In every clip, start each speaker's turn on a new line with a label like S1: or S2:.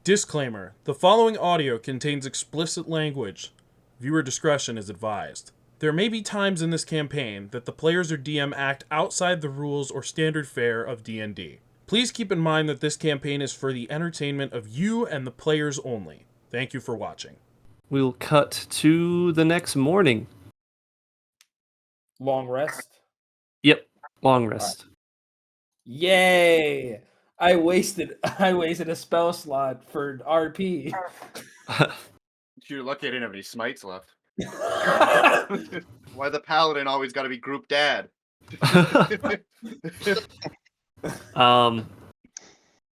S1: Disclaimer: the following audio contains explicit language. Viewer discretion is advised. There may be times in this campaign that the players or DM act outside the rules or standard fare of D&D. Please keep in mind that this campaign is for the entertainment of you and the players only. Thank you for watching.
S2: We'll cut to the next morning.
S3: Long rest.
S2: Yep, long rest.
S3: Yay! I wasted a spell slot for RP.
S4: You're lucky I didn't have any smites left. Why the paladin always got to be group dad?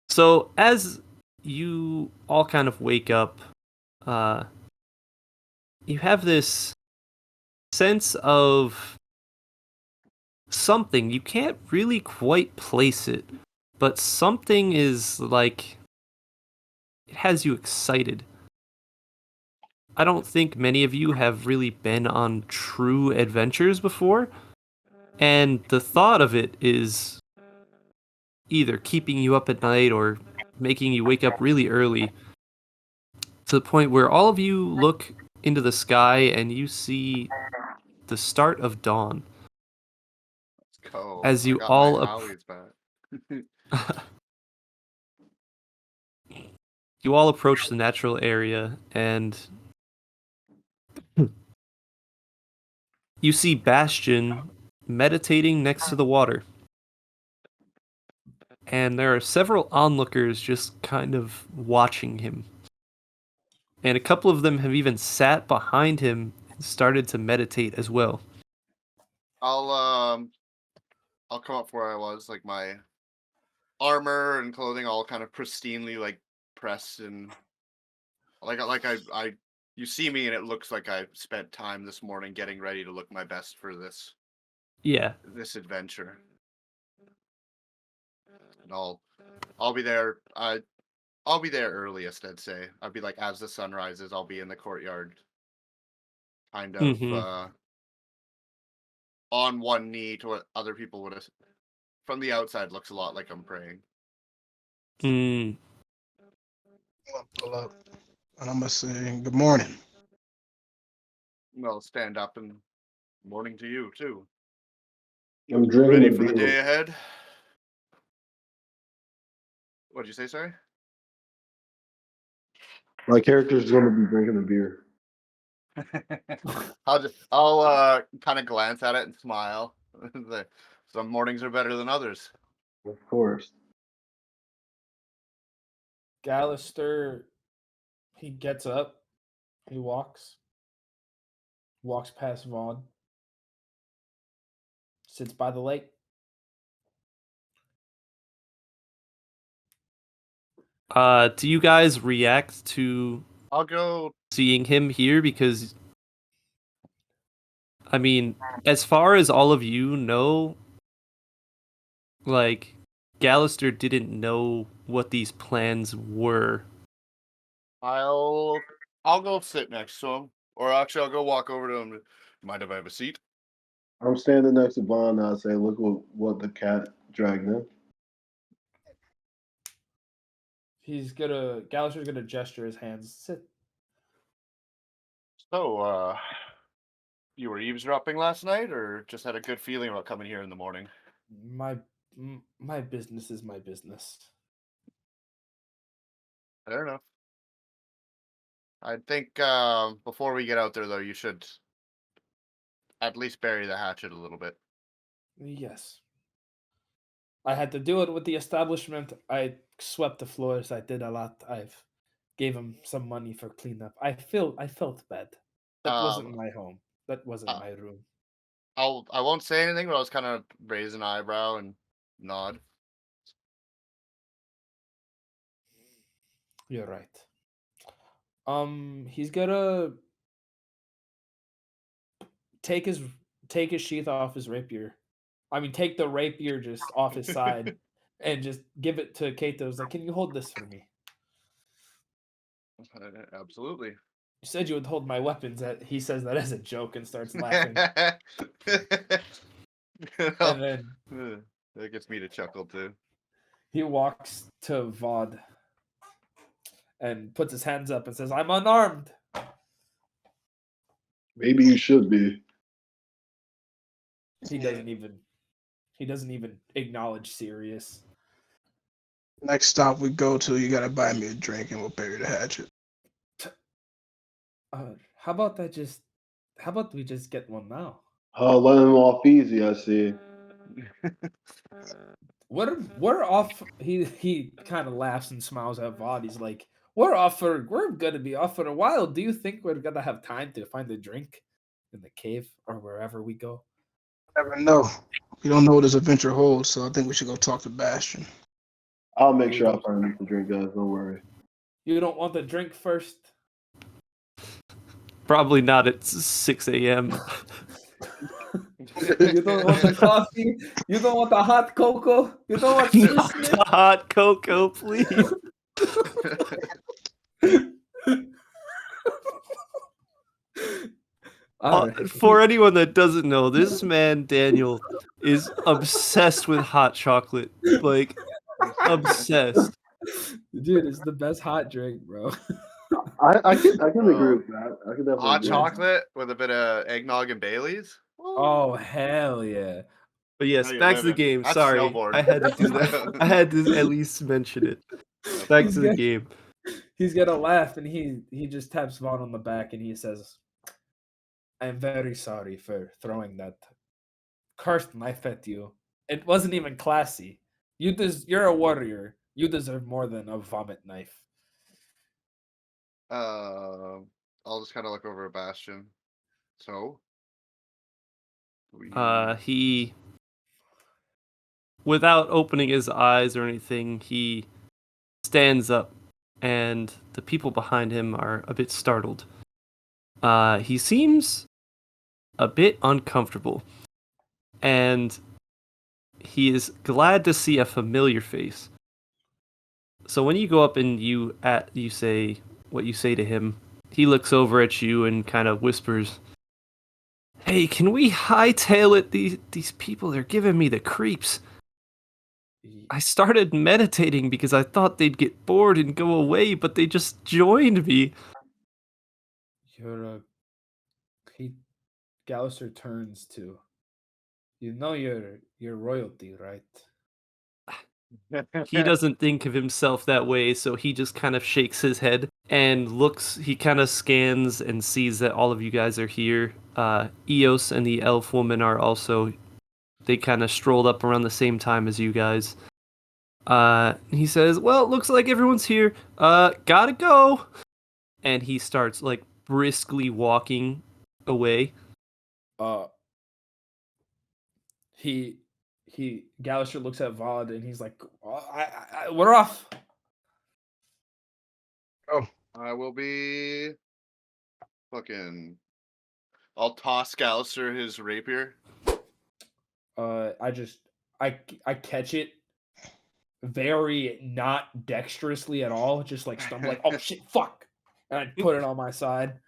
S2: So as you all kind of wake up, you have this sense of something. You can't really quite place it, but something is like, it has you excited. I don't think many of you have really been on true adventures before, and the thought of it is either keeping you up at night or making you wake up really early, to the point where all of you look into the sky and you see the start of dawn.
S4: Let's go.
S2: As you
S4: I got
S2: all
S4: my Howie's back.
S2: You all approach the natural area, and you see Bastion meditating next to the water. And there are several onlookers just kind of watching him. And a couple of them have even sat behind him and started to meditate as well.
S4: I'll come up where I was, like my armor and clothing all kind of pristinely like pressed, and like I you see me and it looks like I spent time this morning getting ready to look my best for this adventure. And I'll be there. I'll be there earliest, I'd say. I'll be like, as the sun rises, I'll be in the courtyard, kind of on one knee to what other people would have. From the outside, looks a lot like I'm praying.
S5: I'll pull up and I'm gonna say good morning.
S4: Well, stand up and morning to you too.
S6: I'm drinking
S4: Ready
S6: a
S4: for the
S6: beer.
S4: day ahead? What'd you say, sorry?
S6: My character's going to be drinking a beer.
S4: I'll kind of glance at it and smile. Some mornings are better than others.
S6: Of course.
S3: Gallister, he gets up, he walks past Vaughn, sits by the lake.
S2: Do you guys react to
S4: I'll go.
S2: seeing him here? Because, I mean, as far as all of you know, like, Gallister didn't know what these plans were.
S4: I'll go sit next to him, or actually, I'll go walk over to him. Mind if I have a seat?
S6: I'm standing next to Vaughn and I say, look what the cat dragged in.
S3: Gallister's gonna gesture his hands. Sit.
S4: So, you were eavesdropping last night, or just had a good feeling about coming here in the morning?
S3: My business is my business.
S4: Fair enough. I think before we get out there, though, you should at least bury the hatchet a little bit.
S3: Yes. I had to do it with the establishment. I swept the floors. I did a lot. I've gave him some money for cleanup. I felt bad. That wasn't my home. That wasn't my room.
S4: I won't say anything, but I was kind of raise an eyebrow and nod.
S3: You're right. He's gonna take his sheath off his rapier. I mean, take the rapier just off his side and just give it to Kato. He's like, "Can you hold this for me?"
S4: Absolutely.
S3: You said you would hold my weapons. He says that as a joke and starts laughing. And then
S4: that gets me to chuckle too.
S3: he walks to Vaughn and puts his hands up and says, "I'm unarmed."
S6: Maybe you should be.
S3: He doesn't even acknowledge Sirius.
S5: Next stop we go to, you gotta buy me a drink and we'll bury the hatchet.
S3: How about we just get one now?
S6: Oh, let him off easy, I see.
S3: We're off. He kind of laughs and smiles at Vod. He's like, we're gonna be off for a while. Do you think we're gonna have time to find a drink in the cave or wherever we go?
S5: Never know. We don't know what this adventure holds, so I think we should go talk to Bastion.
S6: I'll make sure I find him to drink, guys. Don't worry.
S3: You don't want the drink first?
S2: Probably not at 6 a.m.
S3: You don't want the coffee? You don't want the hot cocoa? You don't want
S2: Not the hot cocoa, please. For anyone that doesn't know, this man Daniel is obsessed with hot chocolate. Like, obsessed.
S3: Dude, it's the best hot drink, bro.
S6: I can agree with that. I can definitely
S4: Hot
S6: agree.
S4: chocolate with a bit of eggnog and Bailey's.
S3: Oh, hell yeah.
S2: But yes,
S4: Now you're
S2: back to the
S4: living.
S2: game.
S4: That's
S2: Sorry,
S4: snowboard.
S2: I had to do that. I had to at least mention it. Back to the game.
S3: He's gonna laugh and he just taps Vaughn on the back and he says, "I'm very sorry for throwing that cursed knife at you. It wasn't even classy. You're a warrior. You deserve more than a vomit knife."
S4: I'll just kind of look over at Bastion. So,
S2: He, without opening his eyes or anything, he stands up, and the people behind him are a bit startled. He seems a bit uncomfortable, and he is glad to see a familiar face. So when you go up and you say what you say to him, he looks over at you and kind of whispers, "Hey, can we hightail it? These people, they're giving me the creeps. I started meditating because I thought they'd get bored and go away, but they just joined me."
S3: Gallister turns to, "You know you're royalty, right?"
S2: He doesn't think of himself that way, so he just kind of shakes his head and looks. He kind of scans and sees that all of you guys are here. Eos and the elf woman are also. They kind of strolled up around the same time as you guys. He says, "Well, it looks like everyone's here. Gotta go." And he starts like briskly walking away.
S3: Gallister looks at Vod and he's like, "We're off."
S5: Oh,
S4: I will be fucking. I'll toss Gallister his rapier.
S3: I catch it very not dexterously at all, just like stumble, like, "Oh shit, fuck," and I put it on my side.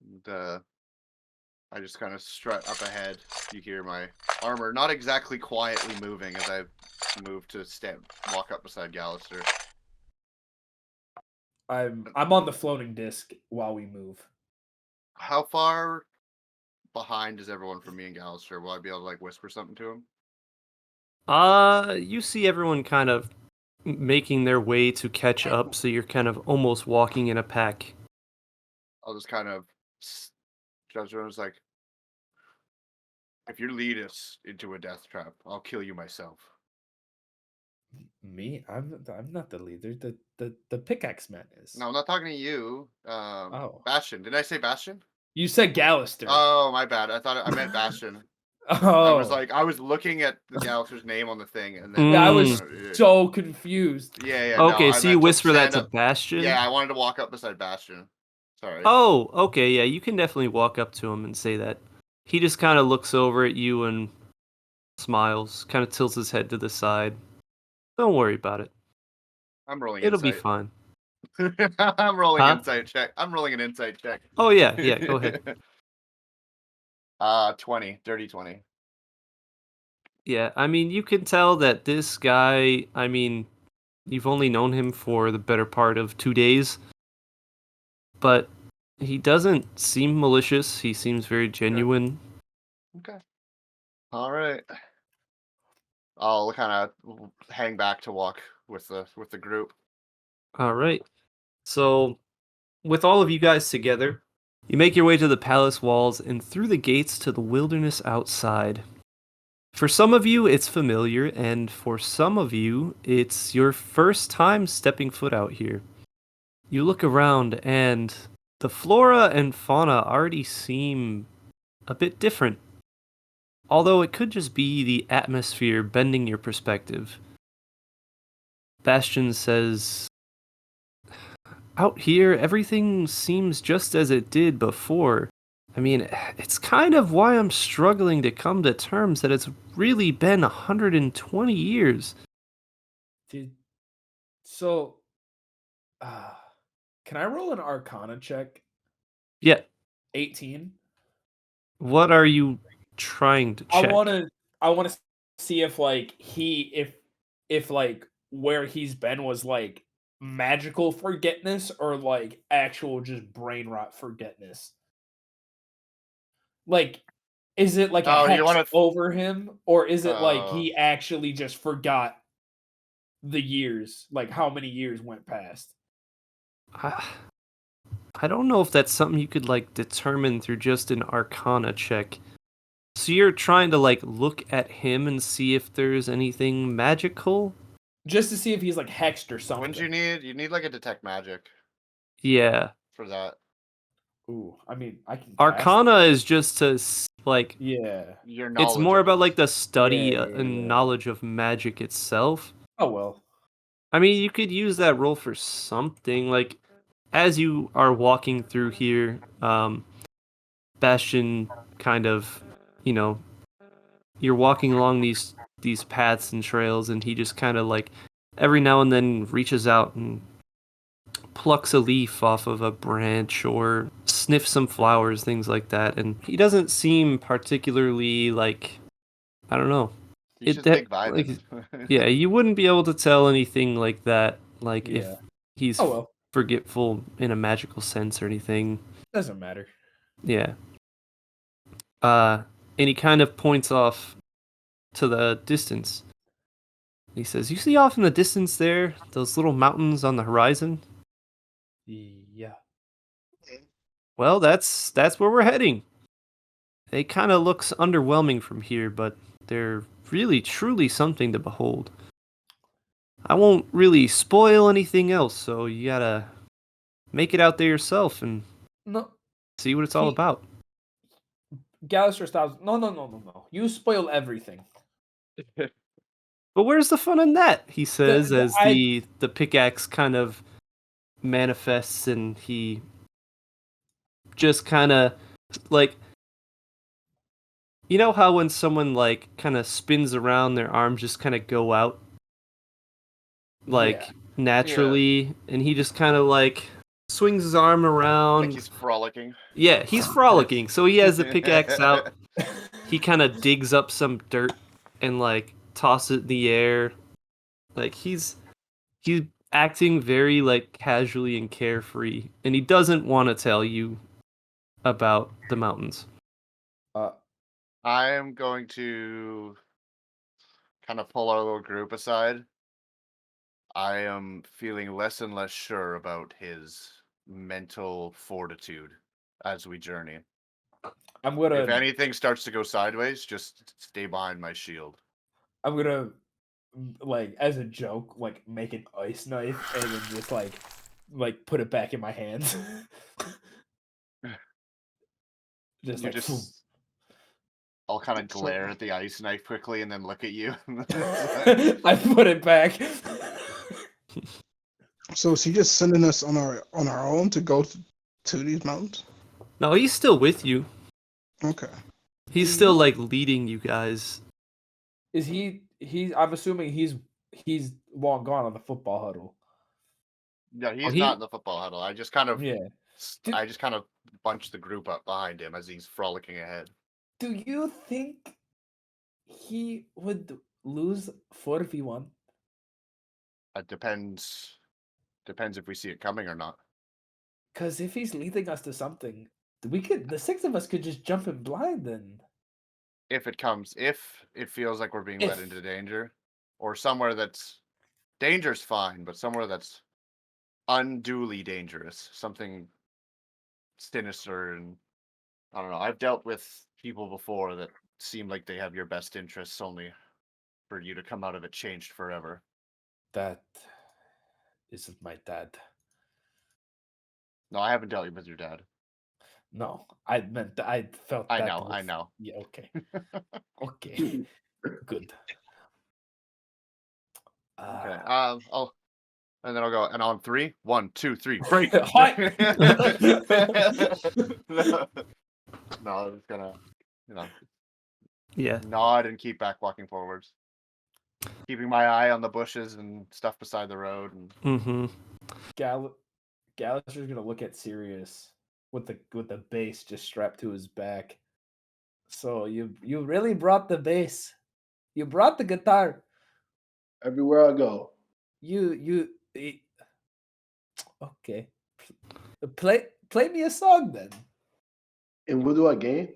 S4: And, I just kind of strut up ahead. You hear my armor not exactly quietly moving as I move to walk up beside Gallister.
S3: I'm on the floating disc while we move.
S4: How far behind is everyone from me and Gallister? Will I be able to like whisper something to him?
S2: You see everyone kind of making their way to catch up, so you're kind of almost walking in a pack.
S4: I'll just kind of judge him as like, if you lead us into a death trap, I'll kill you myself.
S3: Me? I'm not the leader. The pickaxe man is.
S4: No, I'm not talking to you. Bastion. Did I say Bastion?
S3: You said Gallister.
S4: Oh, my bad. I meant Bastion.
S3: Oh.
S4: I was looking at the Gallister's name on the thing, and then
S3: I was so confused.
S4: Yeah.
S2: Okay,
S4: No,
S2: so you whisper that to Bastion?
S4: Yeah, I wanted to walk up beside Bastion. Sorry.
S2: Oh, okay, yeah, you can definitely walk up to him and say that. He just kind of looks over at you and smiles, kind of tilts his head to the side. Don't worry about it.
S4: I'm rolling.
S2: It'll
S4: insight.
S2: be fine.
S4: I'm rolling insight check. I'm rolling an insight check.
S2: Oh yeah, go ahead.
S4: 20, dirty 20.
S2: Yeah, I mean, you can tell that this guy, I mean, You've only known him for the better part of 2 days, but he doesn't seem malicious. He seems very genuine.
S4: Okay. All right. I'll kind of hang back to walk with the group.
S2: All right. So, with all of you guys together, you make your way to the palace walls and through the gates to the wilderness outside. For some of you, it's familiar, and for some of you, it's your first time stepping foot out here. You look around, and the flora and fauna already seem a bit different. Although it could just be the atmosphere bending your perspective. Bastion says, out here, everything seems just as it did before. I mean, it's kind of why I'm struggling to come to terms that it's really been 120 years.
S3: Dude, so, can I roll an Arcana check?
S2: Yeah,
S3: 18.
S2: what are you trying to check?
S3: I want to see if like if like where he's been was like magical forgetness or like actual just brain rot forgetness. Like, is it like a
S4: Oh, you
S3: hex
S4: want to?
S3: over him, or is it like
S4: Oh,
S3: he actually just forgot the years, like how many years went past?
S2: I don't know if that's something you could like determine through just an Arcana check. So you're trying to like look at him and see if there's anything magical?
S3: Just to see if he's like hexed or
S4: wouldn't
S3: something.
S4: you need like a detect magic
S2: Yeah.
S4: for that?
S3: Ooh, I mean, I can cast.
S2: Arcana is just to like
S3: Yeah.
S4: Your
S2: it's
S4: knowledge.
S2: more
S4: of
S2: about
S4: it.
S2: like the study
S3: Yeah.
S2: and knowledge of magic itself.
S3: Oh well.
S2: I mean, you could use that roll for something. Like, as you are walking through here, Bastion kind of, you know, you're walking along these paths and trails, and he just kind of like every now and then reaches out and plucks a leaf off of a branch or sniffs some flowers, things like that. And he doesn't seem particularly like, I don't know.
S4: He's just big
S2: Like,
S4: vibing.
S2: yeah, you wouldn't be able to tell anything like that, like if
S3: Yeah.
S2: he's
S3: Oh well.
S2: forgetful in a magical sense or anything.
S3: Doesn't matter.
S2: Yeah. And he kind of points off to the distance. He says, "You see off in the distance there, those little mountains on the horizon?
S3: Yeah.
S2: Well, that's where we're heading. They kind of looks underwhelming from here, but they're really truly something to behold. I won't really spoil anything else, so you gotta make it out there yourself and
S3: No.
S2: see what it's all about."
S3: Gallister stops. No. You spoil everything.
S2: But where's the fun in that? He says as
S3: I
S2: the pickaxe kind of manifests and he just kind of like, you know how when someone like kind of spins around, their arms just kind of go out like
S3: Yeah.
S2: naturally, and he just kind of like swings his arm around.
S4: Like he's frolicking.
S2: Yeah, he's frolicking. So he has the pickaxe out. He kind of digs up some dirt and like tosses it in the air. Like he's acting very like casually and carefree, and he doesn't want to tell you about the mountains.
S4: I am going to kind of pull our little group aside. I am feeling less and less sure about his mental fortitude as we journey.
S3: I'm
S4: If
S3: gonna
S4: anything starts to go sideways, just stay behind my shield.
S3: like as a joke, like make an ice knife and then just like put it back in my hands. Just
S4: You
S3: like
S4: just, I'll kind of glare at the ice knife quickly and then look at you.
S3: I put it back.
S5: So is he just sending us on our own to go to these mountains?
S2: No, he's still with you.
S5: Okay.
S2: He's still like leading you guys.
S3: Is he's I'm assuming he's long gone on the football huddle.
S4: Yeah, he's
S2: he-
S4: not in the football huddle. I just kind of,
S3: Yeah. Did-
S4: I just kind of bunched the group up behind him as he's frolicking ahead.
S3: Do you think he would lose 4v1?
S4: It depends. Depends if we see it coming or not.
S3: Because if he's leading us to something, the 6 of us could just jump in blind then.
S4: If it comes, if it feels like we're being led
S3: If.
S4: into danger, or somewhere that's danger's fine, but somewhere that's unduly dangerous, something sinister, and I don't know. I've dealt with people before that seem like they have your best interests only for you to come out of it changed forever.
S3: That isn't my dad.
S4: No, I haven't dealt with your dad.
S3: No, I meant I felt
S4: I
S3: that.
S4: know, I know.
S3: Yeah, okay. Okay. Good.
S4: Okay.
S3: Ah.
S4: And then I'll go. And on 3, 1, 2, 3, break.
S3: Hi.
S4: No, I'm just gonna,
S2: Yeah.
S4: nod and keep back walking forwards, keeping my eye on the bushes and stuff beside the road. And
S2: Mm-hmm.
S3: Gallister's gonna look at Sirius with the bass just strapped to his back. So you really brought the bass. You brought the guitar.
S6: Everywhere I go.
S3: Okay. Play me a song then.
S6: And what do I gain?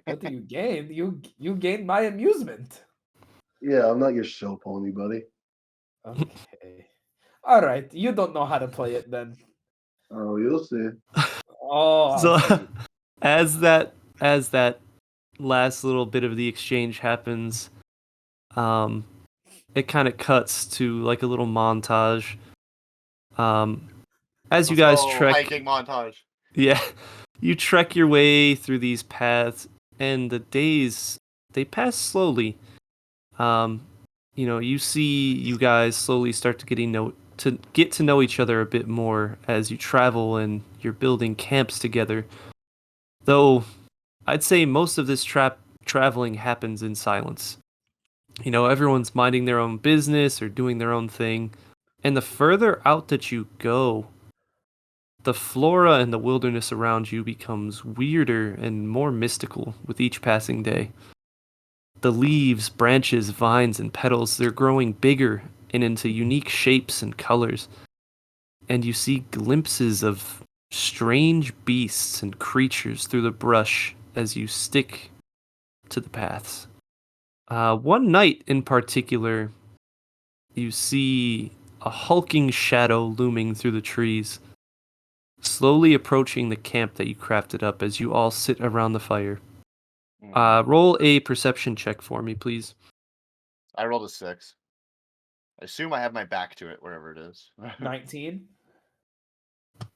S3: What do you gain? You gain my amusement.
S6: Yeah, I'm not your show pony, buddy.
S3: Okay. All right. You don't know how to play it then.
S6: Oh, you'll see.
S3: Oh, I'll
S2: So
S3: see.
S2: as that last little bit of the exchange happens, it kind of cuts to like a little montage. As you guys trek,
S4: hiking montage.
S2: yeah, you trek your way through these paths, and the days they pass slowly. You see you guys slowly start to get to know each other a bit more as you travel and you're building camps together. Though I'd say most of this traveling happens in silence. Everyone's minding their own business or doing their own thing. And the further out that you go, the flora and the wilderness around you becomes weirder and more mystical with each passing day. The leaves, branches, vines, and petals, they're growing bigger and into unique shapes and colors. And you see glimpses of strange beasts and creatures through the brush as you stick to the paths. One night in particular, you see a hulking shadow looming through the trees, slowly approaching the camp that you crafted up as you all sit around the fire. Roll a perception check for me, please.
S4: I rolled a 6. I assume I have my back to it, wherever it is.
S3: 19.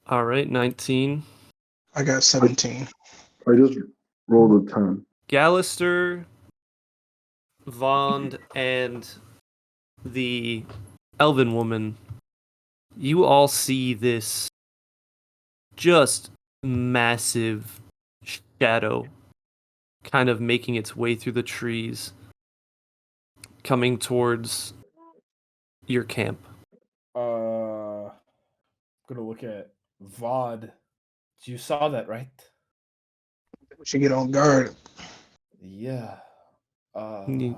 S2: All right, 19.
S5: I got 17.
S6: I just rolled a 10.
S2: Gallister, Vond, and the elven woman, you all see this just massive shadow kind of making its way through the trees, coming towards your camp.
S3: I'm gonna look at Vod. You saw that, right?
S5: We should get on guard.
S3: Yeah.
S2: The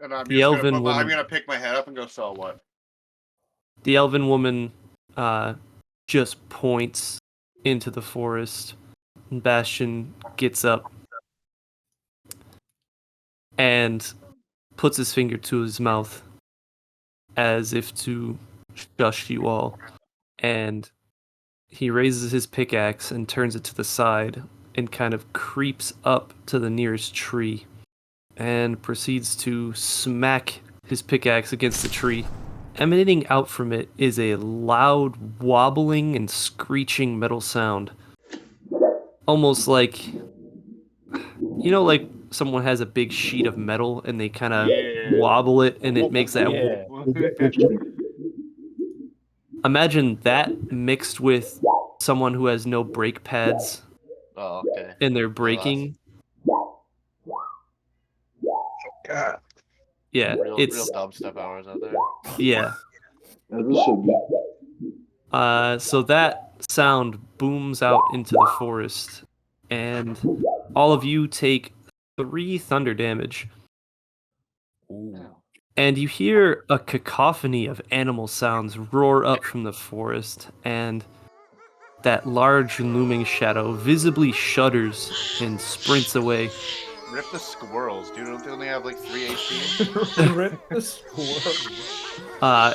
S4: And I'm
S2: The
S4: just
S2: elven
S4: I'm
S2: woman-
S4: gonna pick my head up and go, so what?
S2: The elven woman just points into the forest. And Bastion gets up and puts his finger to his mouth as if to shush you all. And he raises his pickaxe and turns it to the side and kind of creeps up to the nearest tree and proceeds to smack his pickaxe against the tree. Emanating out from it is a loud wobbling and screeching metal sound. Almost like, like someone has a big sheet of metal and they kind of wobble it and it makes that.
S3: Yeah.
S2: Imagine that mixed with someone who has no brake pads
S4: Oh, okay.
S2: and they're braking.
S5: God.
S2: Yeah,
S4: Real
S2: it's
S4: dubstep hours out there.
S2: yeah.
S6: As it should be.
S2: So that sound booms out into the forest, and all of you take 3 thunder damage.
S3: Ooh.
S2: And you hear a cacophony of animal sounds roar up from the forest, and that large looming shadow visibly shudders and sprints away.
S4: Rip the squirrels, dude. Don't they only have like 3 HP?
S3: Rip the squirrel.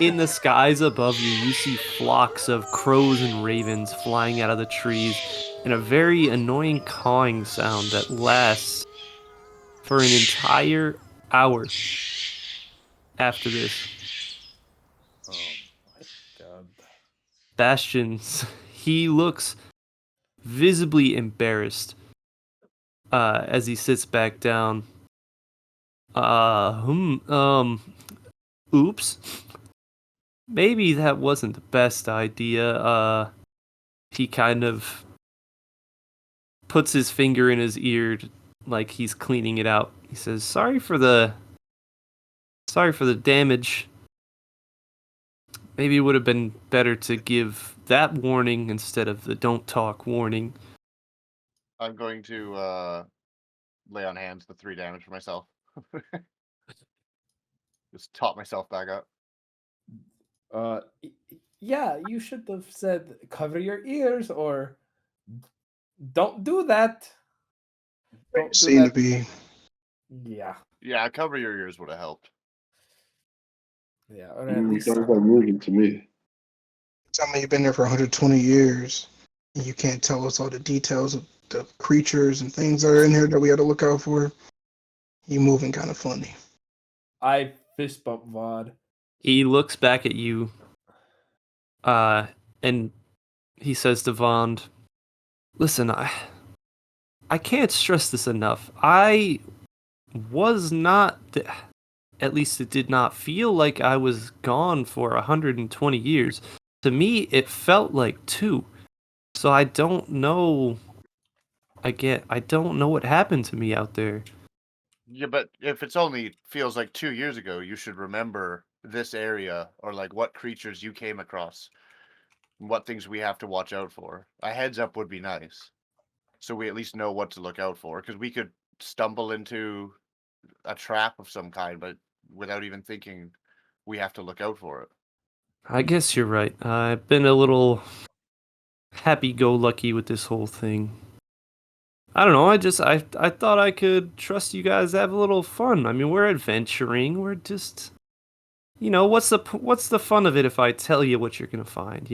S2: In the skies above you, you see flocks of crows and ravens flying out of the trees, and a very annoying cawing sound that lasts for an entire hour after this.
S3: Oh my god.
S2: Bastion, he looks visibly embarrassed as he sits back down. Oops. Maybe that wasn't the best idea. He kind of puts his finger in his ear like he's cleaning it out. He says, sorry for the damage. Maybe it would have been better to give that warning instead of the don't talk warning.
S4: I'm going to lay on hands the 3 damage for myself. Just top myself back up.
S3: Yeah, you should have said cover your ears or don't do that. Don't do
S5: Seem to
S3: that.
S5: be.
S3: Yeah,
S4: Yeah, cover your ears would have helped.
S3: yeah, or at least
S6: Sounds like music to me.
S5: Tell me you've been there for 120 years. And you can't tell us all the details of the creatures and things that are in here that we had to look out for. You moving kind of funny.
S3: I fist bump Vaughn.
S2: He looks back at you, and he says to Vond, listen, I can't stress this enough. I was not, at least it did not feel like I was gone for 120 years. To me, it felt like 2. So I don't know. I don't know what happened to me out there.
S4: Yeah, but if it's only feels like 2 years ago, you should remember this area or like what creatures you came across, what things we have to watch out for. A heads up would be nice, so we at least know what to look out for. Because we could stumble into a trap of some kind, but without even thinking, we have to look out for it.
S2: I guess you're right. I've been a little happy-go-lucky with this whole thing. I don't know. I thought I could trust you guys to have a little fun. I mean, we're adventuring. We're just, what's the fun of it if I tell you what you're gonna find?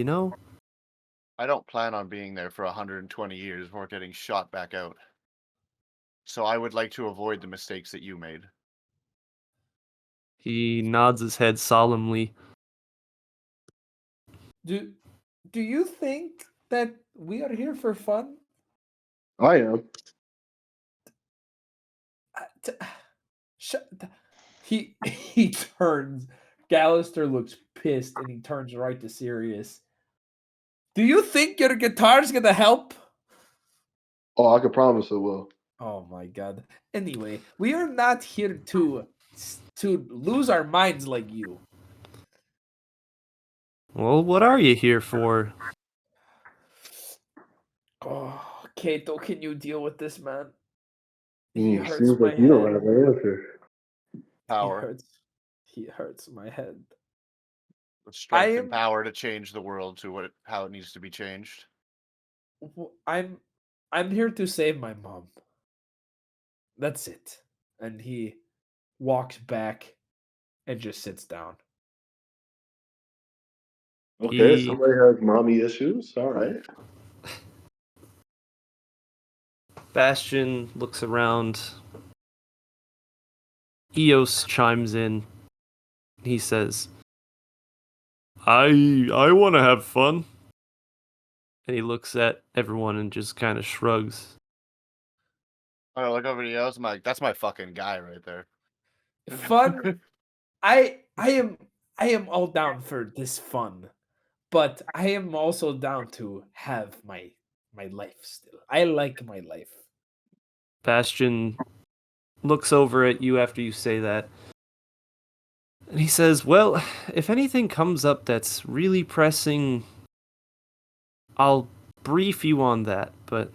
S4: I don't plan on being there for 120 years before getting shot back out. So I would like to avoid the mistakes that you made.
S2: He nods his head solemnly.
S3: Do you think that we are here for fun?
S6: I am.
S3: He turns. Gallister looks pissed and he turns right to Sirius. Do you think your guitar's gonna help?
S6: Oh, I can promise it will.
S3: Oh my god. Anyway, we are not here to lose our minds like you.
S2: Well, what are you here for?
S3: Oh, Kato, can you deal with this man? He hurts
S6: Seems
S3: my
S6: like you don't
S3: head.
S6: have an answer.
S4: Power,
S3: He hurts my head.
S4: the strength
S3: am-
S4: and power to change the world to how it needs to be changed.
S3: I'm here to save my mom. That's it. And he walks back and just sits down.
S6: Okay, somebody has mommy issues. All right.
S2: Bastion looks around. Eos chimes in. He says, I want to have fun. And he looks at everyone and just kind of shrugs.
S4: I look over to Eos, I'm like, that's my fucking guy right there.
S3: Fun. I am all down for this fun. But I am also down to have my life still. I like my life.
S2: Bastion looks over at you after you say that. And he says, well, if anything comes up that's really pressing, I'll brief you on that. But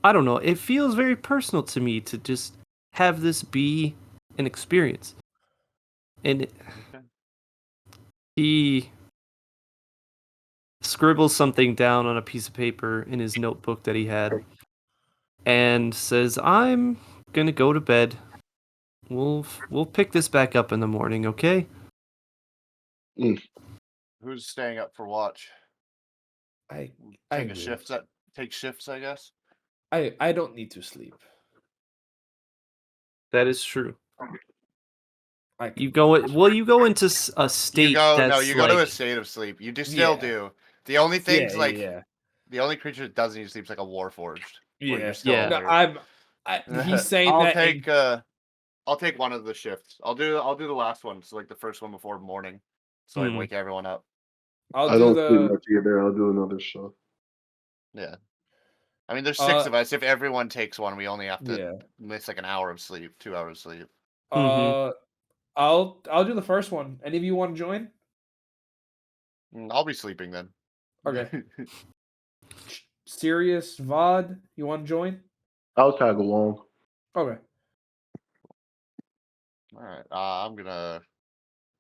S2: I don't know. It feels very personal to me to just have this be an experience. And he scribbles something down on a piece of paper in his notebook that he had and says, I'm gonna go to bed. We'll pick this back up in the morning, okay?
S4: Who's staying up for watch?
S3: I
S4: Take a
S3: will.
S4: shift. Take shifts, I guess.
S3: I don't need to sleep.
S2: That is true.
S3: I
S2: You go into a state
S4: You go
S2: that's
S4: to a
S2: like,
S4: state of sleep. You still
S3: Yeah.
S4: do. The only things
S3: yeah.
S4: the only creature that doesn't need to sleep is like a warforged. Where
S3: Yeah.
S4: you're still
S2: Yeah.
S3: No,
S4: alert.
S3: he's saying
S4: I'll
S3: that
S4: take I'll take one of the shifts. I'll do the last one, so like the first one before morning. So I wake everyone up.
S3: I'll
S6: I
S3: do
S6: don't sleep
S3: the
S6: much either. I'll do another shift.
S4: Yeah. I mean, there's 6 of us. If everyone takes one, we only have to miss like an hour of sleep, 2 hours of sleep.
S3: I'll do the first one. Any of you want to join?
S4: I'll be sleeping then.
S3: Okay. Sirius, Vod, you want to join?
S6: I'll tag along.
S3: Okay.
S4: All right. I'm gonna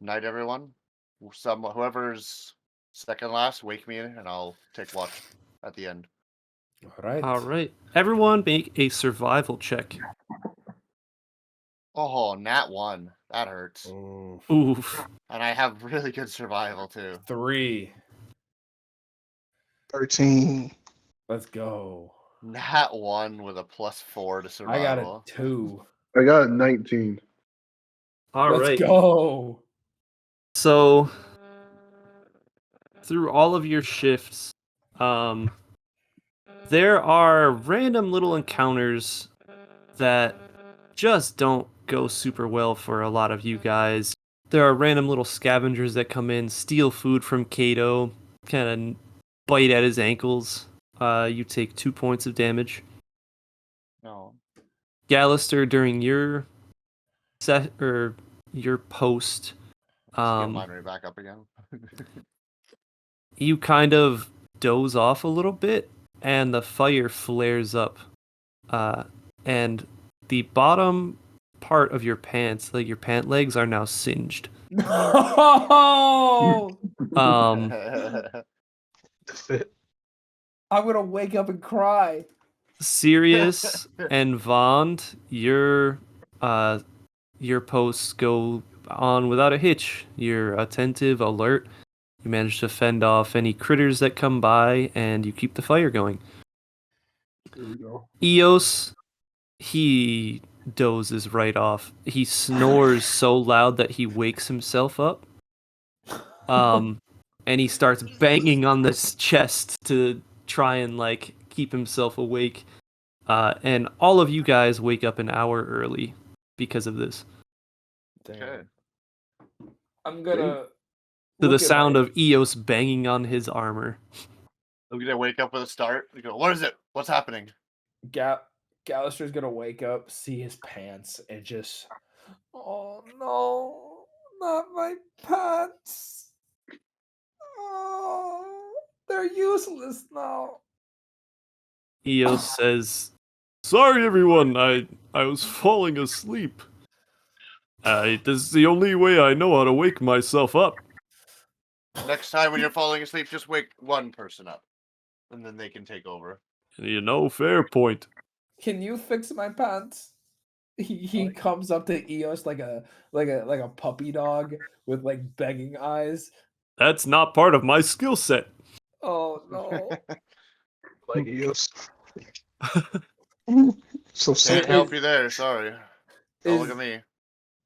S4: night everyone. Whoever's second last, wake me in, and I'll take watch at the end.
S2: All right. Everyone make a survival check.
S4: Oh, nat 1. That hurts.
S2: Oof.
S4: And I have really good survival too.
S3: 3.
S5: 13.
S3: Let's go.
S4: Nat 1 with a +4 to survival.
S3: I got a 2.
S6: I got 19.
S2: All
S3: Let's
S2: right.
S3: go.
S2: So through all of your shifts, there are random little encounters that just don't go super well for a lot of you guys. There are random little scavengers that come in, steal food from Kato, kind of bite at his ankles. You take 2 points of damage.
S4: No.
S2: Gallister, during your your post,
S4: Get mine right back up again.
S2: you kind of doze off a little bit, and the fire flares up, and the bottom part of your pants, like your pant legs, are now singed.
S3: No!
S5: The fit.
S3: I'm gonna wake up and cry.
S2: Sirius and Vond, your posts go on without a hitch. You're attentive, alert. You manage to fend off any critters that come by, and you keep the fire going.
S6: Here we go.
S2: Eos, he dozes right off. He snores so loud that he wakes himself up. And he starts banging on this chest to try and like keep himself awake. And all of you guys wake up an hour early because of this.
S4: Okay.
S3: I'm gonna
S2: To the sound of Eos banging on his armor.
S4: I'm gonna wake up with a start. You go, what is it? What's happening?
S3: Gallister's gonna wake up, see his pants, and just, oh no, not my pants. Oh, they're useless now.
S2: Eos says, "Sorry, everyone. I was falling asleep. This is the only way I know how to wake myself up."
S4: Next time when you're falling asleep, just wake one person up, and then they can take over.
S2: You know, fair point.
S3: Can you fix my pants? He comes up to Eos like a puppy dog with like begging eyes.
S2: That's not part of my skill set.
S3: Oh no.
S5: Like Eos. So
S4: Can't
S5: sad.
S4: help you there. Sorry. Don't look at me.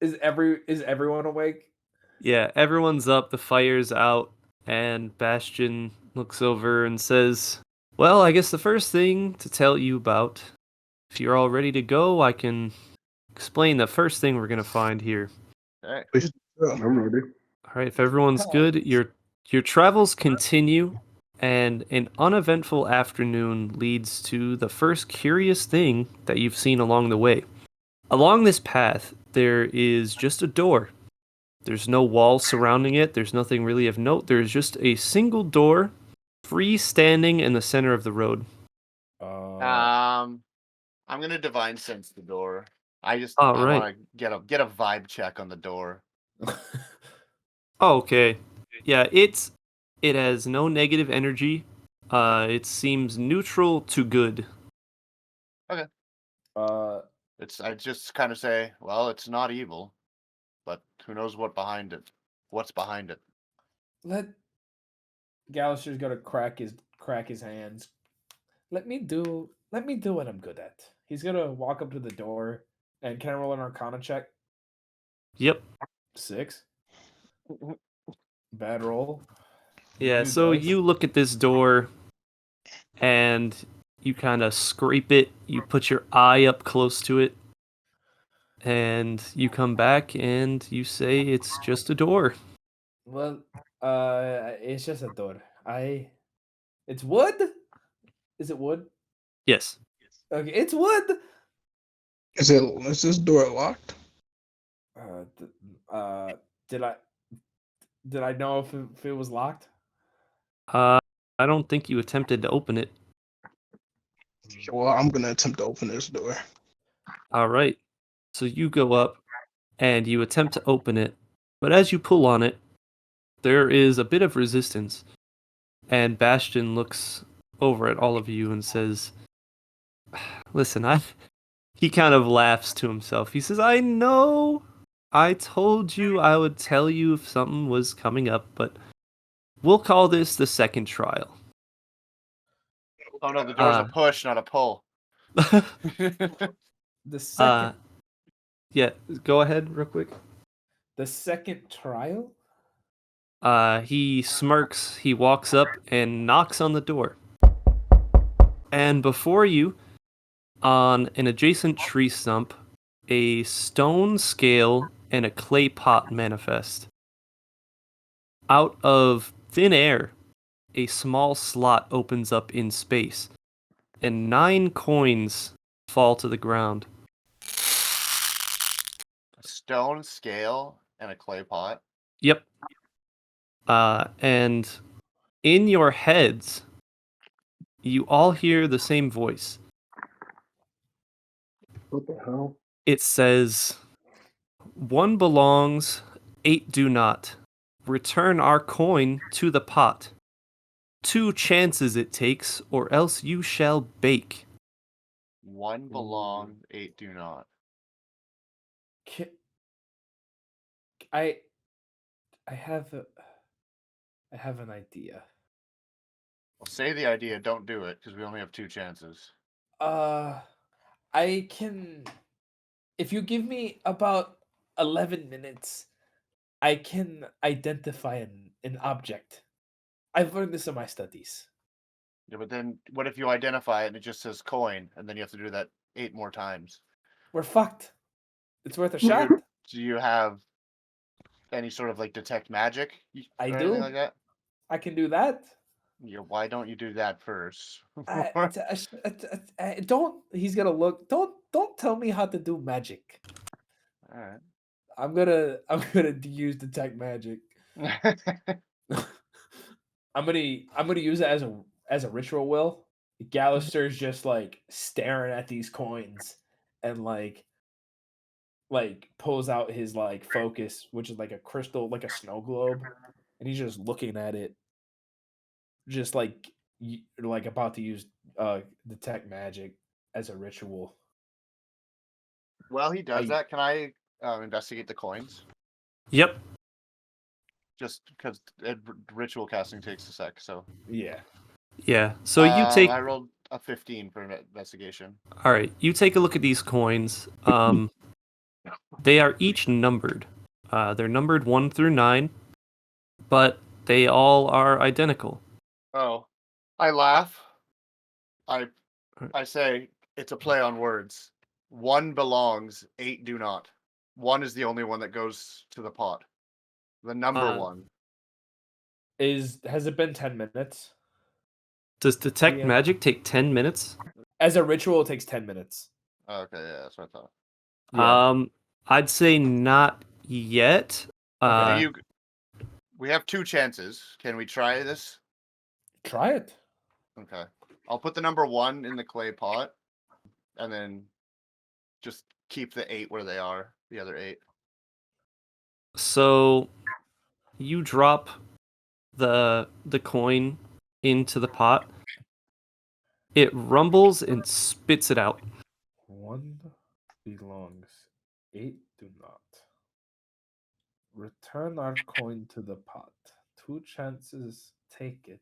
S3: Is everyone awake?
S2: Yeah, everyone's up, the fire's out, and Bastion looks over and says, "Well, I guess the first thing to tell you about, if you're all ready to go, I can explain the first thing we're going to find here."
S4: Okay.
S6: I'm ready.
S2: All right, if everyone's good, your travels continue, and an uneventful afternoon leads to the first curious thing that you've seen along the way. Along this path, there is just a door. There's no walls surrounding it. There's nothing really of note. There's just a single door, freestanding in the center of the road.
S4: I'm gonna divine sense the door. I
S2: right.
S4: want to get a vibe check on the door.
S2: Okay. Yeah, it has no negative energy. It seems neutral to good.
S3: uh,
S4: I just kind of say, well, it's not evil, but who knows what's behind it?
S3: let Gallister's gonna crack his hands. Let me do what I'm good at. He's gonna walk up to the door and can I roll an Arcana check?
S2: Yep.
S3: 6. Bad roll.
S2: Yeah,
S3: New
S2: so
S3: dice.
S2: you look at this door and you kind of scrape it. You put your eye up close to it. And you come back and you say it's just a door.
S3: Well, it's just a door. It's wood. Is it wood?
S2: Yes.
S3: Okay, it's wood.
S5: Is this door locked?
S3: Uh, th- uh, did I know if it was locked?
S2: I don't think you attempted to open it.
S5: Well, I'm gonna attempt to open this door.
S2: All right. So you go up and you attempt to open it, but as you pull on it, there is a bit of resistance. And Bastion looks over at all of you and says, "Listen, He kind of laughs to himself. He says, "I know. I told you I would tell you if something was coming up, but we'll call this the second trial."
S4: Oh no, the door's a push, not a pull.
S3: The second
S2: Yeah, go ahead real quick.
S3: the second trial.
S2: He smirks, he walks up and knocks on the door. And before you, on an adjacent tree stump, a stone scale and a clay pot manifest. Out of thin air, a small slot opens up in space, and 9 coins fall to the ground.
S4: A stone scale and a clay pot.
S2: Yep. And in your heads, you all hear the same voice.
S6: What the hell?
S2: It says, "1 belongs, 8 do not. Return our coin to the pot. 2 chances it takes, or else you shall bake."
S4: 1 belong, 8 do not.
S3: I I have an idea.
S4: Well, say the idea, don't do it, because we only have 2 chances.
S3: I can. If you give me about 11 minutes, I can identify an object. I've learned this in my studies.
S4: Yeah, but then what if you identify it and it just says coin, and then you have to do that 8 more times?
S3: We're fucked. It's worth a shot.
S4: Do you have any sort of like detect magic?
S3: I
S4: or
S3: do.
S4: anything like that?
S3: I can do that.
S4: Yeah, why don't you do that first?
S3: Don't. He's gonna look. Don't tell me how to do magic.
S4: Alright.
S3: I'm gonna use detect magic. I'm gonna use it as a ritual will. Gallister's just like staring at these coins and like pulls out his like focus, which is like a crystal, like a snow globe, and he's just looking at it, just like like about to use detect magic as a ritual.
S4: While he does
S3: I-
S4: that, can I investigate the coins?
S2: Yep.
S4: Just because ritual casting takes a sec, so.
S3: Yeah.
S2: Yeah. So you take.
S4: I rolled a 15 for investigation.
S2: All right. You take a look at these coins. They are each numbered. They're numbered 1 through 9, but they all are identical.
S4: Oh, I laugh. I say it's a play on words. 1 belongs, 8 do not. 1 is the only one that goes to the pot. The number 1.
S3: Has it been 10 minutes?
S2: Does detect
S3: Yeah.
S2: magic take 10 minutes?
S3: As a ritual, it takes 10 minutes.
S4: Okay, yeah, that's what I thought.
S3: Yeah.
S2: I'd say not yet.
S3: Okay.
S4: We have 2 chances. Can we try this?
S3: Try it.
S4: Okay. I'll put the number 1 in the clay pot, and then just keep the 8 where they are. The other 8.
S2: So you drop the coin into the pot. It rumbles and spits it out.
S3: 1 belongs, 8 do not. Return our coin to the pot. 2 chances, take it,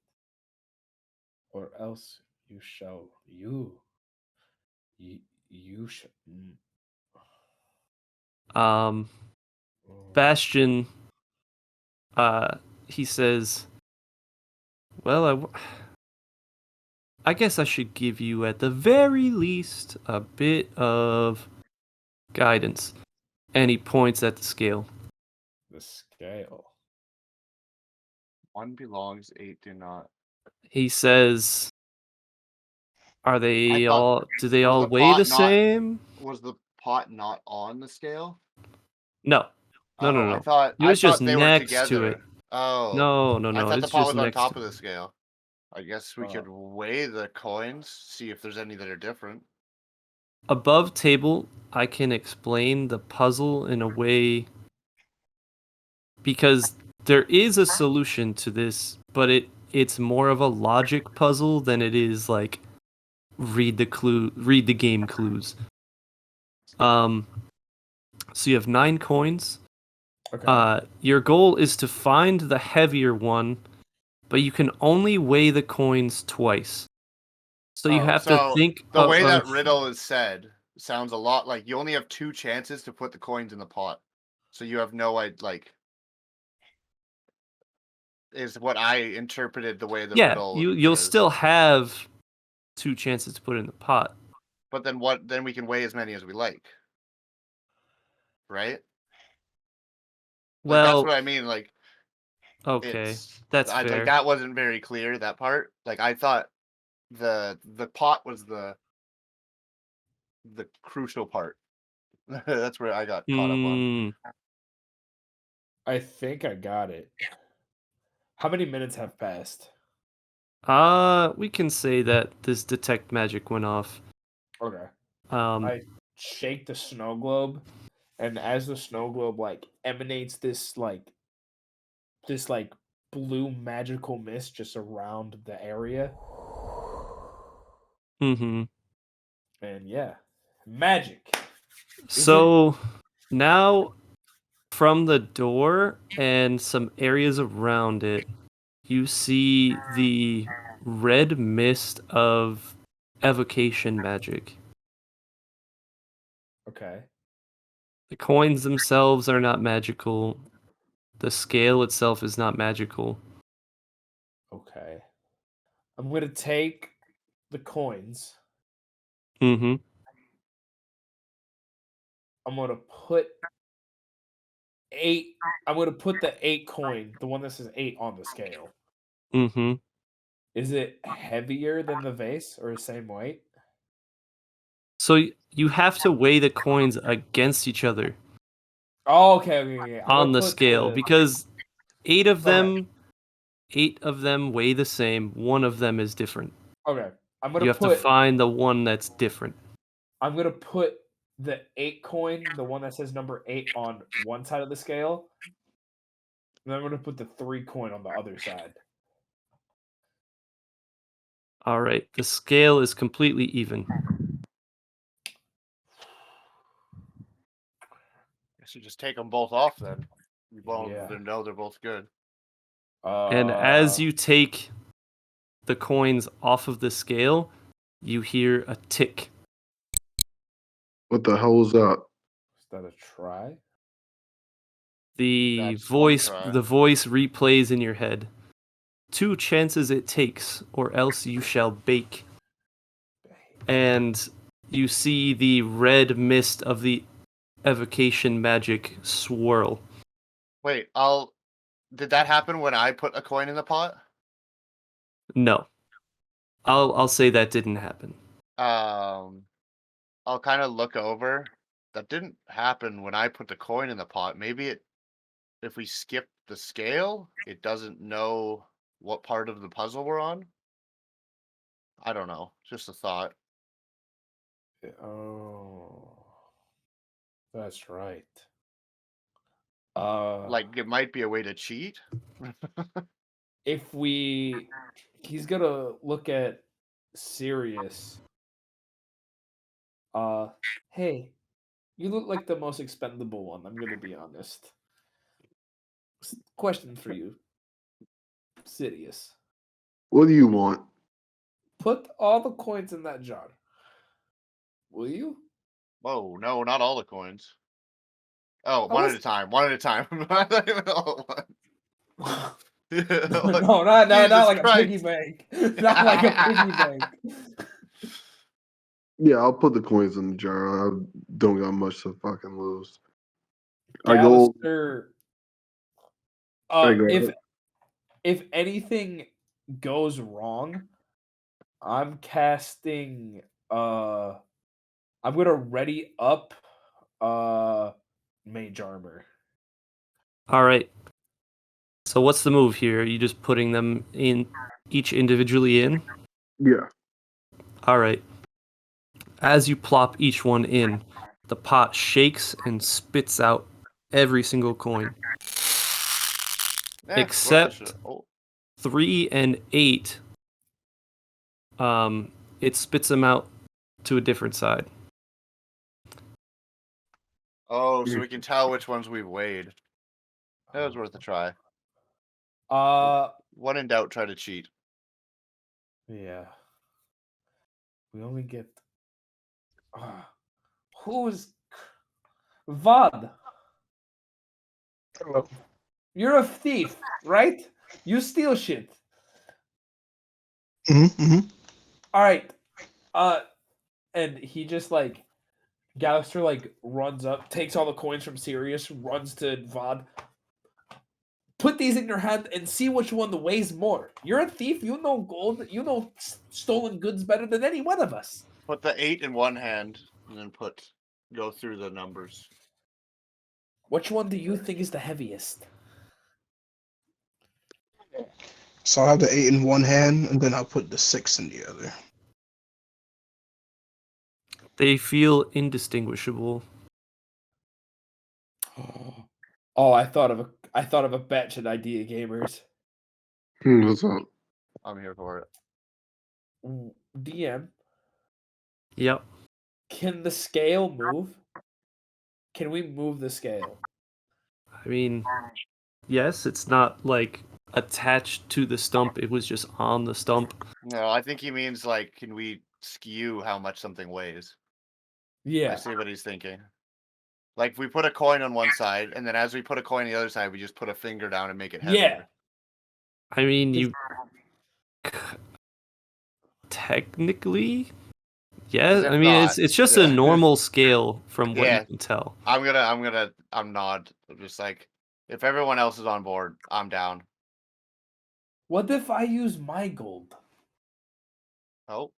S3: or else you shall. You shall.
S2: Um, Bastion, he says, well, I guess I should give you at the very least a bit of guidance. And he points at the scale.
S3: The scale.
S4: 1 belongs, 8 do not.
S2: He says, "Are they
S4: thought-
S2: all? Do they
S4: was
S2: all
S4: the
S2: weigh the
S4: pot not-
S2: same?"
S4: Was the pot not on the scale?
S2: No, no, no,
S4: Oh,
S2: no.
S4: I thought
S2: It was just
S4: they were
S2: next
S4: together.
S2: to it.
S4: Oh,
S2: No, no,
S4: I
S2: no.
S4: thought the
S2: It's
S4: pot
S2: just
S4: was on
S2: next
S4: top
S2: to
S4: of
S2: it.
S4: the scale. I guess we
S3: Oh.
S4: could weigh the coins, see if there's any that are different.
S2: Above table, I can explain the puzzle in a way because there is a solution to this, but it's more of a logic puzzle than it is like read the game clues. So you have 9 coins.
S3: Okay.
S2: Your goal is to find the heavier one, but you can only weigh the coins twice. So you have to think
S4: the way
S2: of
S4: that riddle is said sounds a lot like you only have 2 chances to put the coins in the pot. So you have no like is what I interpreted the way the riddle
S2: you'll
S4: is.
S2: still have 2 chances to put it in the pot.
S4: But then then we can weigh as many as we like. Right? Like, that's
S2: Well,
S4: what I mean, like
S2: okay. That's fair.
S4: like that wasn't very clear, that part. Like I thought the pot was the crucial part. That's where I got caught up on.
S3: I think I got it. How many minutes have passed?
S2: We can say that this detect magic went off.
S3: Okay.
S2: I
S3: shake the snow globe, and as the snow globe like emanates this blue magical mist just around the area.
S2: Mm-hmm.
S3: And yeah, magic.
S2: So now from the door and some areas around it, you see the red mist of evocation magic.
S3: Okay.
S2: The coins themselves are not magical. The scale itself is not magical.
S3: Okay. I'm gonna take the coins.
S2: Mm-hmm.
S3: I'm gonna put 8. I'm gonna put the 8 coin, the one that says 8, on the scale.
S2: Mm-hmm.
S3: Is it heavier than the vase or the same weight?
S2: So you have to weigh the coins against each other
S3: Oh, okay. I'm
S2: on
S3: gonna
S2: the
S3: put
S2: scale because 8 of
S3: Okay.
S2: them weigh the same. One of them is different.
S3: Okay. I'm
S2: You
S3: gonna
S2: have to
S3: put
S2: find the one that's different.
S3: I'm gonna put the 8 coin, the one that says number 8, on one side of the scale. And then I'm gonna put the 3 coin on the other side.
S2: All right, the scale is completely even.
S4: Guess you just take them both off then. You both
S3: Yeah.
S4: know they're both good.
S2: And as you take the coins off of the scale, you hear a tick.
S6: What the hell was that?
S3: Is that a try?
S2: The
S4: That's one try.
S2: voice replays in your head. 2 chances it takes, or else you shall bake. And you see the red mist of the evocation magic swirl.
S4: Wait, did that happen when I put a coin in the pot?
S2: No. I'll say that didn't happen.
S4: I'll kind of look over. That didn't happen when I put the coin in the pot. Maybe if we skip the scale, it doesn't know what part of the puzzle we're on. I don't know. Just a thought.
S3: Oh. That's right.
S4: Like it might be a way to cheat.
S3: If he's gonna look at Sirius. Hey, you look like the most expendable one. I'm gonna be honest. Question for you, Sidious.
S6: What do you want?
S3: Put all the coins in that jar. Will you?
S4: Whoa, no, not all the coins. Oh,
S3: I
S4: one
S3: was
S4: at a time. One at a time. All at once. Like,
S3: no, not
S4: Jesus
S3: like a piggy
S4: Christ.
S3: bank. Not like a piggy bank.
S6: Yeah, I'll put the coins in the jar. I don't got much to fucking lose. I go.
S3: Gallister.
S6: I go.
S3: If anything goes wrong, I'm casting. I'm gonna ready up. Mage armor.
S2: All right. So what's the move here? Are you just putting them in each individually in?
S6: Yeah.
S2: All right. As you plop each one in, the pot shakes and spits out every single coin, except
S4: Oh,
S2: 3 and 8. It spits them out to a different side.
S4: oh, so we can tell which ones we've weighed. That was worth a try. When in doubt, try to cheat.
S3: Yeah. We only get. Who's Vod?
S5: Hello.
S3: You're a thief, right? You steal shit.
S5: Mm-hmm.
S3: All right. And he just like Gallister like runs up, takes all the coins from Sirius, runs to Vod. Put these in your hand and see which one weighs more. You're a thief. You know gold. You know stolen goods better than any one of us.
S4: Put the 8 in one hand and then go through the numbers.
S3: Which one do you think is the heaviest?
S5: So I'll have the 8 in one hand, and then I'll put the 6 in the other.
S2: They feel indistinguishable.
S3: Oh, I thought of a batch at Idea Gamers.
S6: What's up?
S4: I'm here for it.
S3: DM,
S2: Yep.
S3: can the scale move? Can we move the scale?
S2: I mean, yes, it's not like attached to the stump. It was just on the stump.
S4: No, I think he means like, can we skew how much something weighs? I
S3: Yeah.
S4: see what he's thinking. Like, we put a coin on one side, and then as we put a coin on the other side, we just put a finger down and make it heavier.
S3: Yeah.
S2: I mean, you technically, yeah. I mean, it's just a normal scale from what you can tell.
S4: I'm nod. Just like, if everyone else is on board, I'm down.
S3: What if I use my gold?
S4: Oh.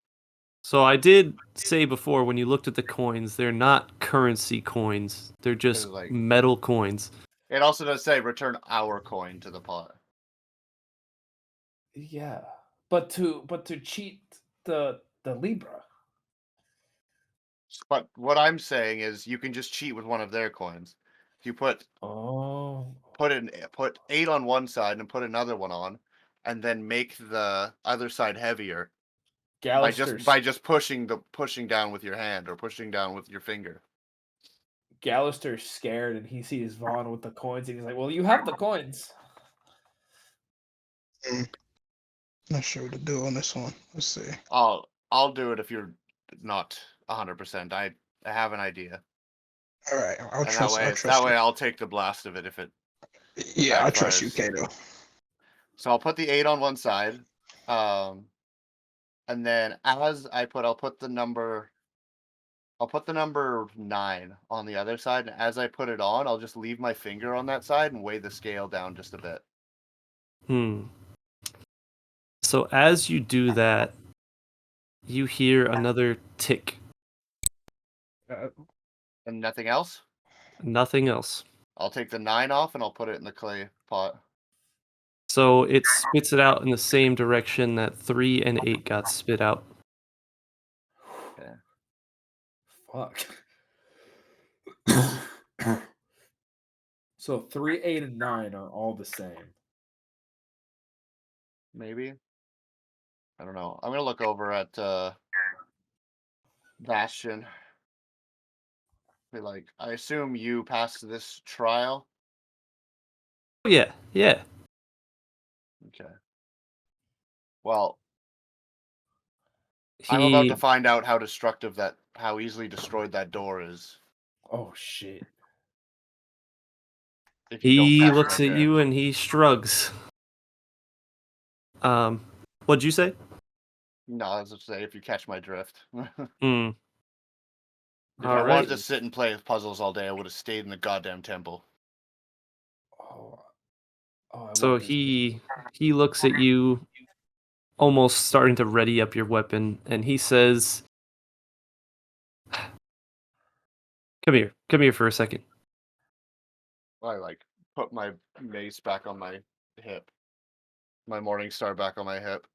S2: So I did say before, when you looked at the coins, they're not currency coins. They're just
S4: like
S2: metal coins.
S4: It also does say return our coin to the pot.
S3: Yeah, but to cheat the Libra.
S4: But what I'm saying is, you can just cheat with one of their coins. If you put 8 on one side and put another one on, and then make the other side heavier by just pushing down with your hand or pushing down with your finger.
S3: Gallister's scared and he sees Vaughn with the coins and he's like, "Well, you have the coins."
S5: Not sure what to do on this one. Let's see.
S4: I'll do it if you're not 100%. I have an idea.
S5: All right, I'll trust
S4: that
S5: you.
S4: way I'll take the blast of it if it.
S5: Yeah, I trust you, Kato.
S4: So I'll put the 8 on one side, and then I'll put the number 9 on the other side, and as I put it on, I'll just leave my finger on that side and weigh the scale down just a bit.
S2: So as you do that, you hear another tick.
S4: And nothing else?
S2: Nothing else.
S4: I'll take the 9 off and I'll put it in the clay pot.
S2: So it spits it out in the same direction that 3 and 8 got spit out.
S4: Okay.
S3: Fuck. So 3, 8, and 9 are all the same.
S4: Maybe. I don't know. I'm gonna look over at Bastion. Be like, I assume you passed this trial.
S2: Yeah, yeah.
S4: Okay. Well, I'm about to find out how easily destroyed that door is.
S3: Oh shit.
S4: If you don't
S2: He
S4: catch
S2: looks
S4: my
S2: at
S4: drift.
S2: you and he shrugs. What'd you say?
S4: No, I was just say if you catch my drift.
S2: Hmm.
S4: If
S2: All
S4: I wanted
S2: right.
S4: to sit and play with puzzles all day, I would have stayed in the goddamn temple.
S3: Oh, I
S2: So
S3: want this.
S2: he looks at you, almost starting to ready up your weapon, and he says, come here for a second.
S4: I like put my mace back on my hip, my morning star back on my hip,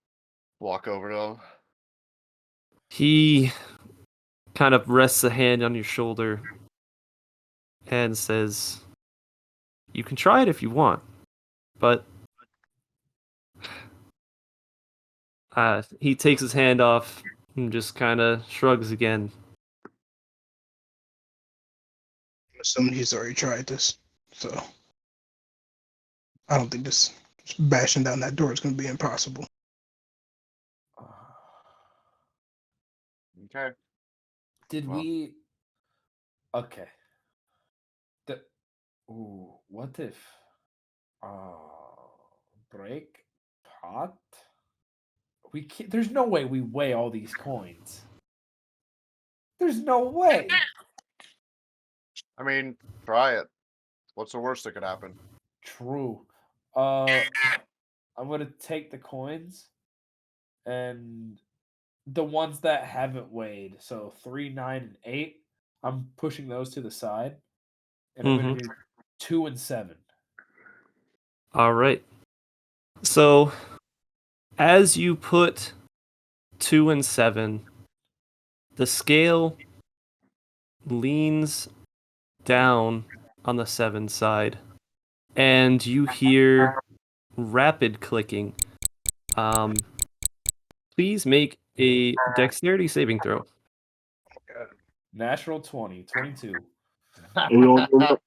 S4: walk over to him.
S2: He kind of rests a hand on your shoulder and says, you can try it if you want, but he takes his hand off and just kind of shrugs again.
S5: I'm assuming he's already tried this, so I don't think just bashing down that door is going to be impossible.
S4: Okay.
S3: Did
S4: Well.
S3: we? Okay. Ooh, what if? Break pot. We can't. There's no way we weigh all these coins. There's no way.
S4: I mean, try it. What's the worst that could happen?
S3: True. I'm gonna take the coins and the ones that haven't weighed. So 3, 9, and 8. I'm pushing those to the side, and I'm gonna do 2 and 7.
S2: All right. So as you put 2 and 7, the scale leans down on the 7 side, and you hear rapid clicking. Please make a dexterity saving throw.
S3: Natural 20, 22.
S6: We all know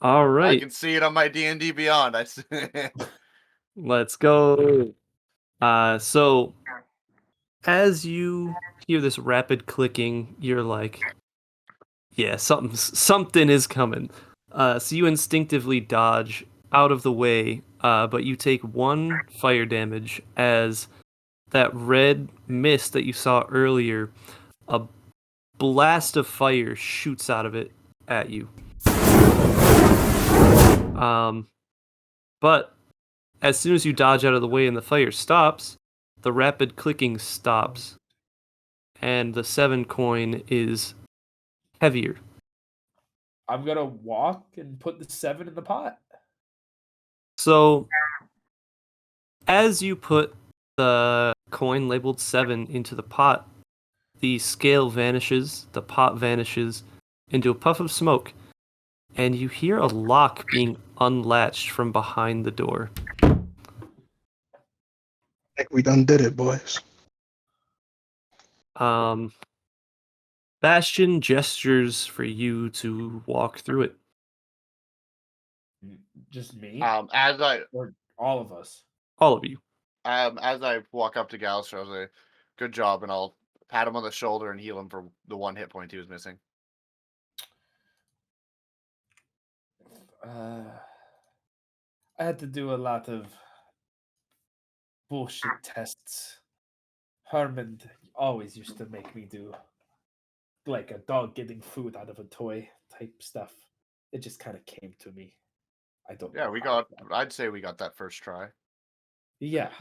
S2: All
S4: I
S2: right,
S4: can see it on my D&D Beyond. I see.
S2: let's go. So as you hear this rapid clicking, you're like, yeah, something is coming. So you instinctively dodge out of the way, but you take 1 fire damage as that red mist that you saw earlier, a blast of fire shoots out of it at you. But as soon as you dodge out of the way and the fire stops, the rapid clicking stops, and the 7 coin is heavier.
S3: I'm gonna walk and put the 7 in the pot.
S2: So, as you put the coin labeled 7 into the pot, the scale vanishes, the pot vanishes into a puff of smoke, and you hear a lock being unlatched from behind the door.
S5: I think we done did it, boys.
S2: Bastion gestures for you to walk through it.
S3: Just me?
S4: As
S3: Or all of us?
S2: All of you.
S4: as I walk up to Gallister, I was like, "Good job," and I'll pat him on the shoulder and heal him for the 1 hit point he was missing.
S3: I had to do a lot of bullshit tests. Herman always used to make me do like a dog getting food out of a toy type stuff. It just kind of came to me. I don't
S4: Yeah,
S3: know
S4: we
S3: how.
S4: got. I'd say we got that first try.
S3: Yeah.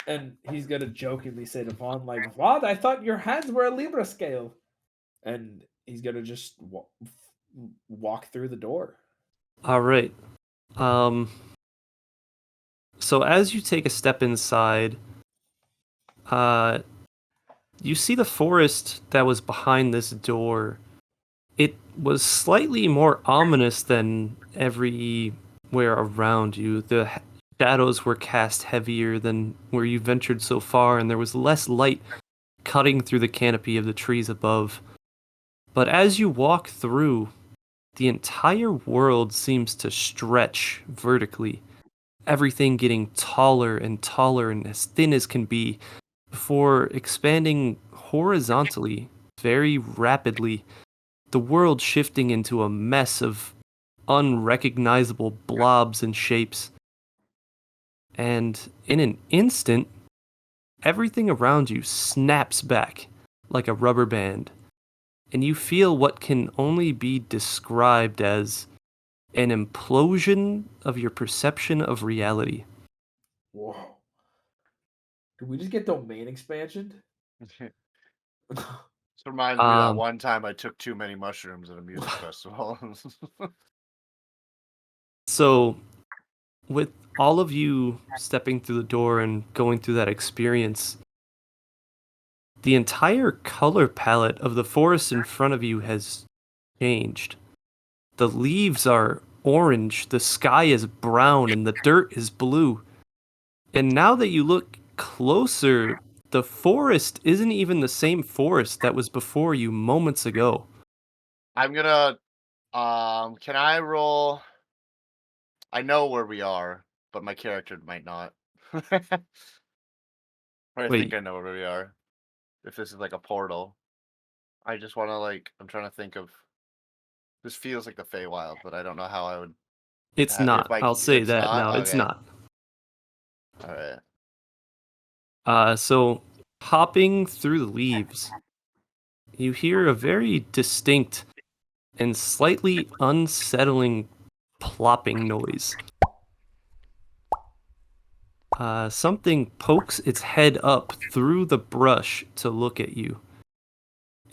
S3: And he's gonna jokingly say to Vaughn, like, "What? I thought your hands were a Libra scale." And he's gonna just walk through the door.
S2: All right. So as you take a step inside, you see the forest that was behind this door It was slightly more ominous than everywhere around you. The shadows were cast heavier than where you ventured so far, and there was less light cutting through the canopy of the trees above. But as you walk through, the entire world seems to stretch vertically, everything getting taller and as thin as can be, before expanding horizontally very rapidly, the world shifting into a mess of unrecognizable blobs and shapes. And in an instant, everything around you snaps back like a rubber band, and you feel what can only be described as an implosion of your perception of reality.
S3: Whoa. Did we just get domain expansion?
S4: This reminds me of that one time I took too many mushrooms at a music festival.
S2: So, with all of you stepping through the door and going through that experience, the entire color palette of the forest in front of you has changed. The leaves are orange, the sky is brown, and the dirt is blue. And now that you look closer, the forest isn't even the same forest that was before you moments ago.
S4: I'm gonna can I roll? I know where we are, but my character might not. Or I
S2: Wait.
S4: think I know where we are. If this is like a portal. I just wanna I'm trying to think of this feels like the Feywild, but I don't know how I would
S2: It's
S4: if
S2: not. I'll say
S4: it's
S2: that
S4: not?
S2: now. It's
S4: Okay.
S2: not.
S4: Alright.
S2: So, hopping through the leaves, you hear a very distinct and slightly unsettling plopping noise. Something pokes its head up through the brush to look at you.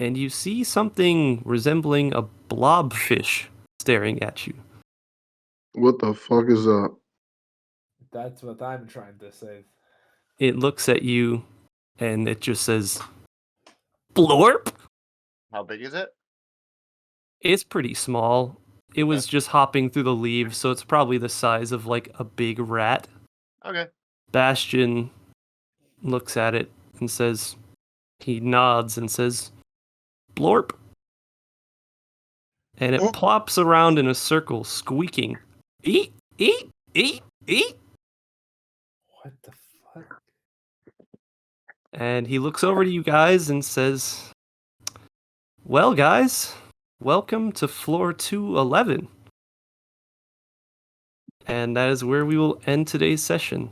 S2: And you see something resembling a blobfish staring at you.
S6: What the fuck is up?
S3: That's what I'm trying to say.
S2: It looks at you and it just says, Blorp!
S4: How big is it?
S2: It's pretty small. It was just hopping through the leaves, so it's probably the size of like a big rat.
S4: Okay.
S2: Bastion looks at it and says, he nods and says, Blorp. And it plops around in a circle, squeaking, Eat, eat, eat, eat.
S3: What the fuck?
S2: And he looks over to you guys and says, Well, guys, welcome to floor 211. And that is where we will end today's session.